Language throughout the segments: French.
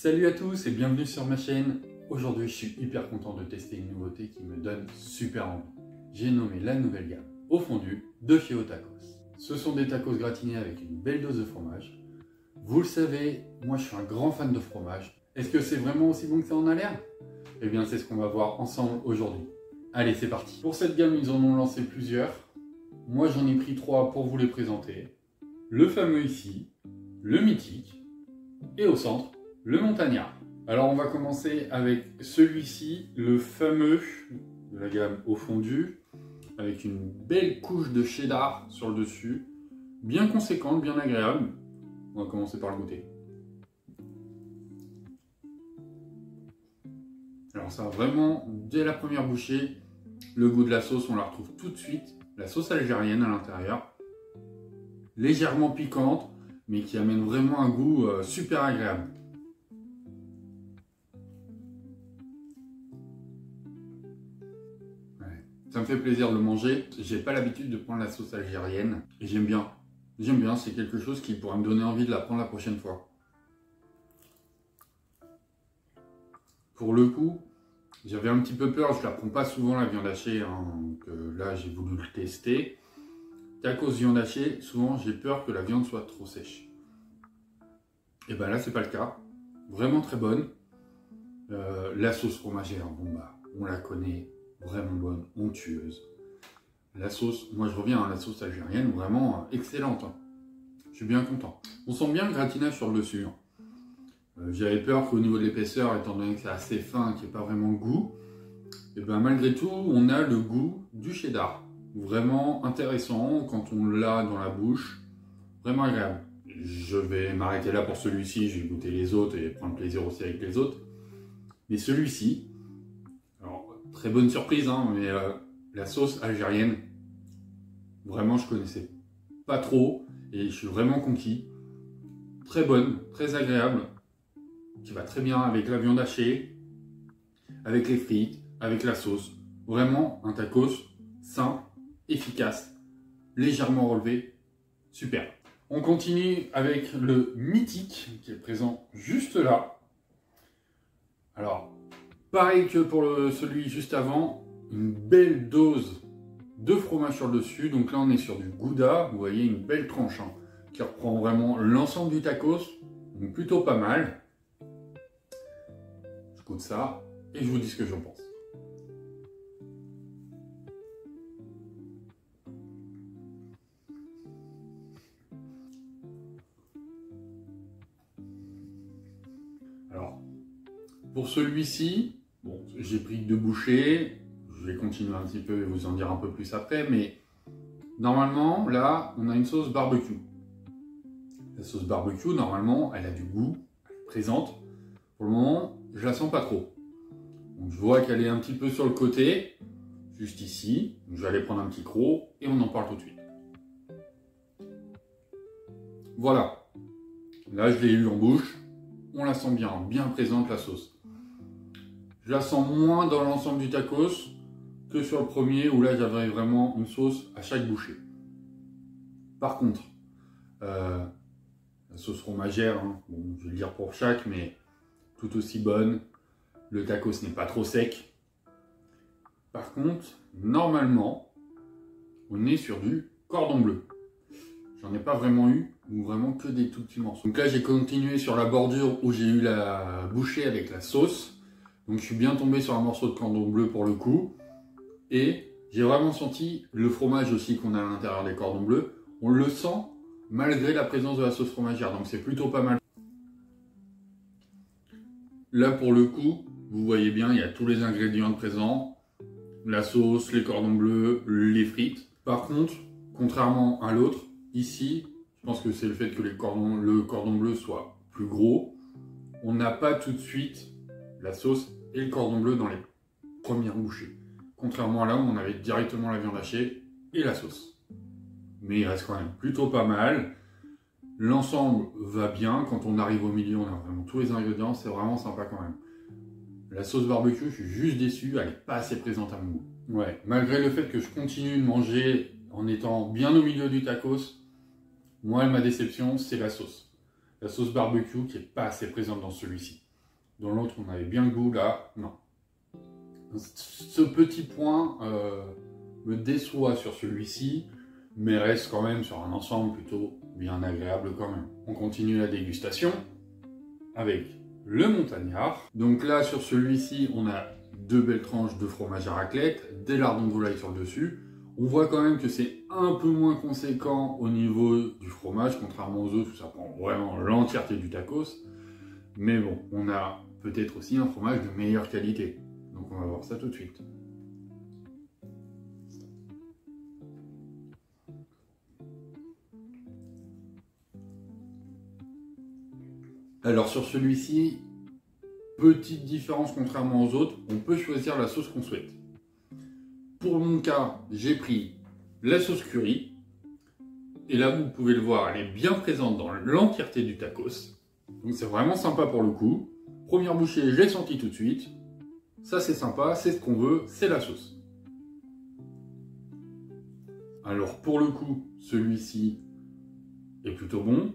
Salut à tous et bienvenue sur ma chaîne. Aujourd'hui je suis hyper content de tester une nouveauté qui me donne super envie. J'ai nommé la nouvelle gamme au fondu de chez Otacos. Ce sont des tacos gratinés avec une belle dose de fromage. Vous le savez, moi je suis un grand fan de fromage. Est-ce que c'est vraiment aussi bon que ça en a l'air? Eh bien c'est ce qu'on va voir ensemble aujourd'hui. Allez, c'est parti. Pour cette gamme, ils en ont lancé plusieurs. Moi j'en ai pris 3 pour vous les présenter. Le fameux ici, le mythique et au centre, le montagnard. Alors on va commencer avec celui-ci, le fameux de la gamme au fondu, avec une belle couche de cheddar sur le dessus, bien conséquente, bien agréable. On va commencer par le goûter. Alors ça, vraiment, dès la première bouchée, le goût de la sauce, on la retrouve tout de suite. La sauce algérienne à l'intérieur, légèrement piquante, mais qui amène vraiment un goût super agréable. Ouais. Ça me fait plaisir de le manger. J'ai pas l'habitude de prendre la sauce algérienne et j'aime bien. J'aime bien, c'est quelque chose qui pourrait me donner envie de la prendre la prochaine fois. Pour le coup, j'avais un petit peu peur, je la prends pas souvent la viande hachée, hein, donc là j'ai voulu le tester. Tacos viande hachée, souvent j'ai peur que la viande soit trop sèche. Et ben là c'est pas le cas, vraiment très bonne. La sauce fromagère, bon bah on la connaît, vraiment bonne, onctueuse. La sauce, moi je reviens à la sauce algérienne, vraiment excellente. Hein. Je suis bien content. On sent bien le gratinage sur le dessus. Hein. J'avais peur qu'au niveau de l'épaisseur, étant donné que c'est assez fin, qu'il n'y ait pas vraiment le goût, et ben malgré tout, on a le goût du cheddar. Vraiment intéressant quand on l'a dans la bouche, vraiment agréable. Je vais m'arrêter là pour celui-ci, je vais goûter les autres et prendre plaisir aussi avec les autres. Mais celui-ci, alors très bonne surprise, hein, mais la sauce algérienne, vraiment je connaissais pas trop et je suis vraiment conquis. Très bonne, très agréable, qui va très bien avec la viande hachée, avec les frites, avec la sauce. Vraiment un tacos simple, efficace, légèrement relevé, super. On continue avec le mythique qui est présent juste là. Alors, pareil que pour celui juste avant, une belle dose de fromage sur le dessus. Donc là, on est sur du Gouda. Vous voyez, une belle tranche hein, qui reprend vraiment l'ensemble du tacos. Donc plutôt pas mal. Je goûte ça et je vous dis ce que j'en pense. Alors, pour celui-ci, bon, j'ai pris 2 bouchées. Je vais continuer un petit peu et vous en dire un peu plus après, mais normalement, là, on a une sauce barbecue. La sauce barbecue, normalement, elle a du goût, elle est présente. Pour le moment, je la sens pas trop. Donc, je vois qu'elle est un petit peu sur le côté, juste ici. Donc, je vais aller prendre un petit croc et on en parle tout de suite. Voilà. Là, je l'ai eu en bouche. On la sent bien, bien présente la sauce. Je la sens moins dans l'ensemble du tacos que sur le premier où là j'avais vraiment une sauce à chaque bouchée. Par contre, la sauce fromagère, hein, bon, je vais le dire pour chaque, mais tout aussi bonne. Le tacos n'est pas trop sec. Par contre, normalement, on est sur du cordon bleu. J'en ai pas vraiment eu, ou vraiment que des tout petits morceaux. Donc là, j'ai continué sur la bordure où j'ai eu la bouchée avec la sauce. Donc je suis bien tombé sur un morceau de cordon bleu pour le coup. Et j'ai vraiment senti le fromage aussi qu'on a à l'intérieur des cordons bleus. On le sent malgré la présence de la sauce fromagère. Donc c'est plutôt pas mal. Là pour le coup, vous voyez bien, il y a tous les ingrédients présents. La sauce, les cordons bleus, les frites. Par contre, contrairement à l'autre, ici, je pense que c'est le fait que le cordon bleu soit plus gros. On n'a pas tout de suite la sauce et le cordon bleu dans les premières bouchées. Contrairement à là où on avait directement la viande hachée et la sauce. Mais il reste quand même plutôt pas mal. L'ensemble va bien. Quand on arrive au milieu, on a vraiment tous les ingrédients. C'est vraiment sympa quand même. La sauce barbecue, je suis juste déçu. Elle n'est pas assez présente à mon goût. Ouais, malgré le fait que je continue de manger en étant bien au milieu du tacos, moi, ma déception, c'est la sauce. La sauce barbecue qui n'est pas assez présente dans celui-ci. Dans l'autre, on avait bien le goût, là, non. Ce petit point me déçoit sur celui-ci, mais reste quand même sur un ensemble plutôt bien agréable quand même. On continue la dégustation avec le montagnard. Donc là, sur celui-ci, on a 2 belles tranches de fromage à raclette, des lardons de volaille sur le dessus. On voit quand même que c'est un peu moins conséquent au niveau du fromage, contrairement aux autres où ça prend vraiment l'entièreté du tacos. Mais bon, on a peut-être aussi un fromage de meilleure qualité. Donc on va voir ça tout de suite. Alors sur celui-ci, petite différence contrairement aux autres, on peut choisir la sauce qu'on souhaite. Pour mon cas, j'ai pris la sauce curry. Et là, vous pouvez le voir, elle est bien présente dans l'entièreté du tacos. Donc c'est vraiment sympa pour le coup. Première bouchée, je l'ai senti tout de suite. Ça c'est sympa, c'est ce qu'on veut, c'est la sauce. Alors pour le coup, celui-ci est plutôt bon.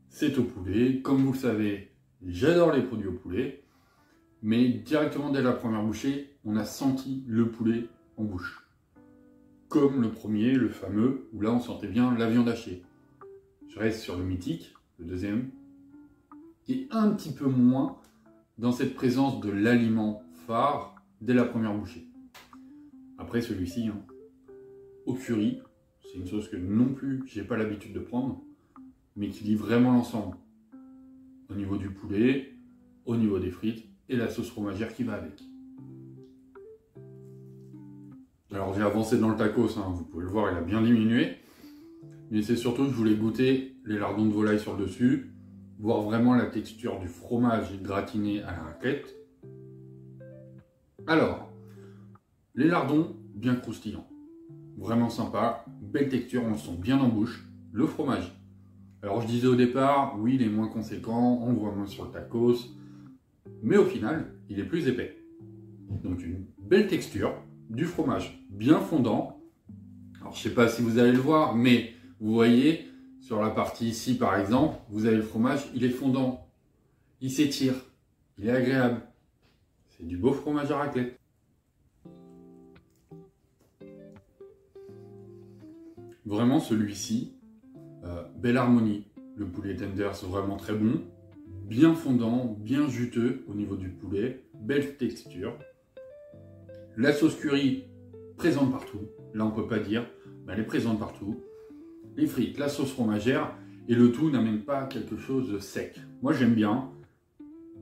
C'est au poulet. Comme vous le savez, j'adore les produits au poulet. Mais directement dès la première bouchée, on a senti le poulet en bouche. Comme le premier, le fameux, où là on sentait bien la viande hachée. Je reste sur le mythique, le deuxième. Et un petit peu moins dans cette présence de l'aliment phare dès la première bouchée. Après celui-ci, au curry, c'est une sauce que non plus j'ai pas l'habitude de prendre, mais qui lie vraiment l'ensemble. Au niveau du poulet, au niveau des frites et la sauce fromagère qui va avec. Alors j'ai avancé dans le tacos, vous pouvez le voir, il a bien diminué. Mais c'est surtout que je voulais goûter les lardons de volaille sur le dessus, voir vraiment la texture du fromage gratiné à la raclette. Alors, les lardons bien croustillants, vraiment sympa, belle texture, on le sent bien en bouche. Le fromage, alors je disais au départ, oui il est moins conséquent, on le voit moins sur le tacos, mais au final, il est plus épais. Donc une belle texture, du fromage bien fondant. Alors je sais pas si vous allez le voir, mais vous voyez, sur la partie ici par exemple, vous avez le fromage, il est fondant, il s'étire, il est agréable. C'est du beau fromage à raclette. Vraiment celui-ci, belle harmonie. Le poulet tenders, vraiment très bon, bien fondant, bien juteux au niveau du poulet, belle texture. La sauce curry, présente partout, là on peut pas dire, mais elle est présente partout. Les frites, la sauce fromagère, et le tout n'amène pas à quelque chose de sec. Moi j'aime bien,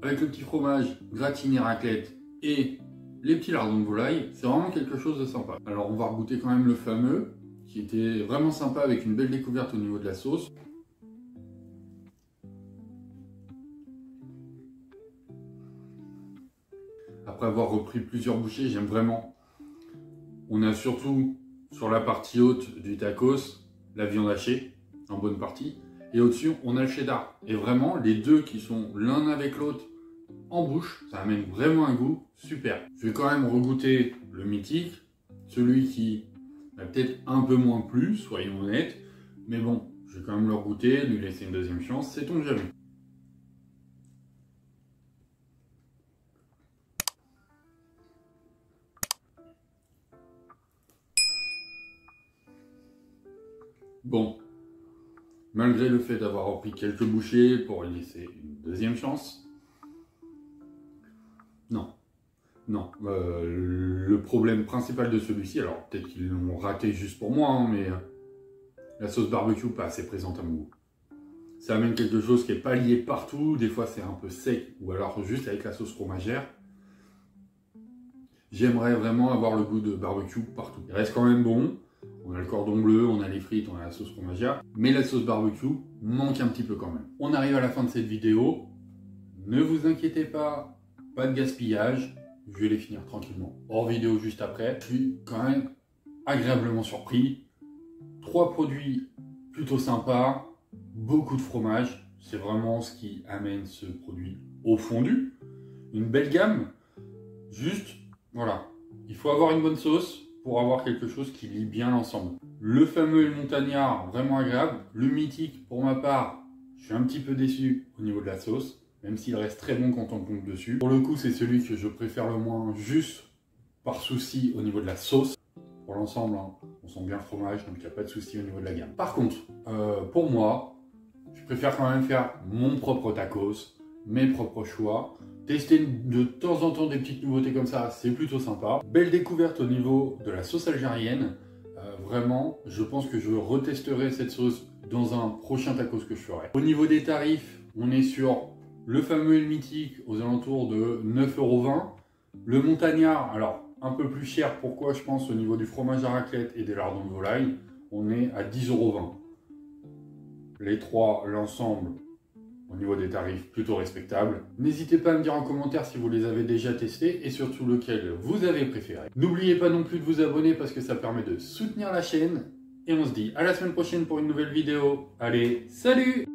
avec le petit fromage gratiné raclette et les petits lardons de volaille, c'est vraiment quelque chose de sympa. Alors on va goûter quand même le fameux, qui était vraiment sympa avec une belle découverte au niveau de la sauce. Après avoir repris plusieurs bouchées, j'aime vraiment. On a surtout sur la partie haute du tacos, la viande hachée, en bonne partie. Et au-dessus, on a le cheddar. Et vraiment, les deux qui sont l'un avec l'autre en bouche, ça amène vraiment un goût super. Je vais quand même regoûter le mythique, celui qui m'a peut-être un peu moins plu, soyons honnêtes. Mais bon, je vais quand même le regoûter, lui laisser une deuxième chance, sait-on jamais. Bon, malgré le fait d'avoir repris quelques bouchées pour lui laisser une deuxième chance, non. Le problème principal de celui-ci, alors peut-être qu'ils l'ont raté juste pour moi, mais la sauce barbecue pas assez présente à mon goût. Ça amène quelque chose qui n'est pas lié partout, des fois c'est un peu sec, ou alors juste avec la sauce fromagère. J'aimerais vraiment avoir le goût de barbecue partout. Il reste quand même bon. On a le cordon bleu, on a les frites, on a la sauce fromagère. Mais la sauce barbecue manque un petit peu quand même. On arrive à la fin de cette vidéo. Ne vous inquiétez pas, pas de gaspillage. Je vais les finir tranquillement. Hors vidéo juste après. Je suis quand même agréablement surpris. 3 produits plutôt sympas. Beaucoup de fromage. C'est vraiment ce qui amène ce produit au fondu. Une belle gamme. Juste, voilà. Il faut avoir une bonne sauce pour avoir quelque chose qui lie bien l'ensemble. Le fameux montagnard, vraiment agréable. Le mythique, pour ma part, je suis un petit peu déçu au niveau de la sauce. même s'il reste très bon quand on compte dessus. Pour le coup, c'est celui que je préfère le moins, juste par souci au niveau de la sauce. Pour l'ensemble, hein, on sent bien le fromage, donc il n'y a pas de souci au niveau de la gamme. Par contre, pour moi, je préfère quand même faire mon propre tacos, mes propres choix. Tester de temps en temps des petites nouveautés comme ça, c'est plutôt sympa. Belle découverte au niveau de la sauce algérienne. Vraiment, je pense que je retesterai cette sauce dans un prochain tacos que je ferai. Au niveau des tarifs, on est sur le fameux et le mythique aux alentours de 9,20 €. Le montagnard, alors un peu plus cher, pourquoi je pense au niveau du fromage à raclette et des lardons de volaille, on est à 10,20 €. Les trois, l'ensemble, au niveau des tarifs, plutôt respectable. N'hésitez pas à me dire en commentaire si vous les avez déjà testés et surtout lequel vous avez préféré. N'oubliez pas non plus de vous abonner parce que ça permet de soutenir la chaîne. Et on se dit à la semaine prochaine pour une nouvelle vidéo. Allez, salut!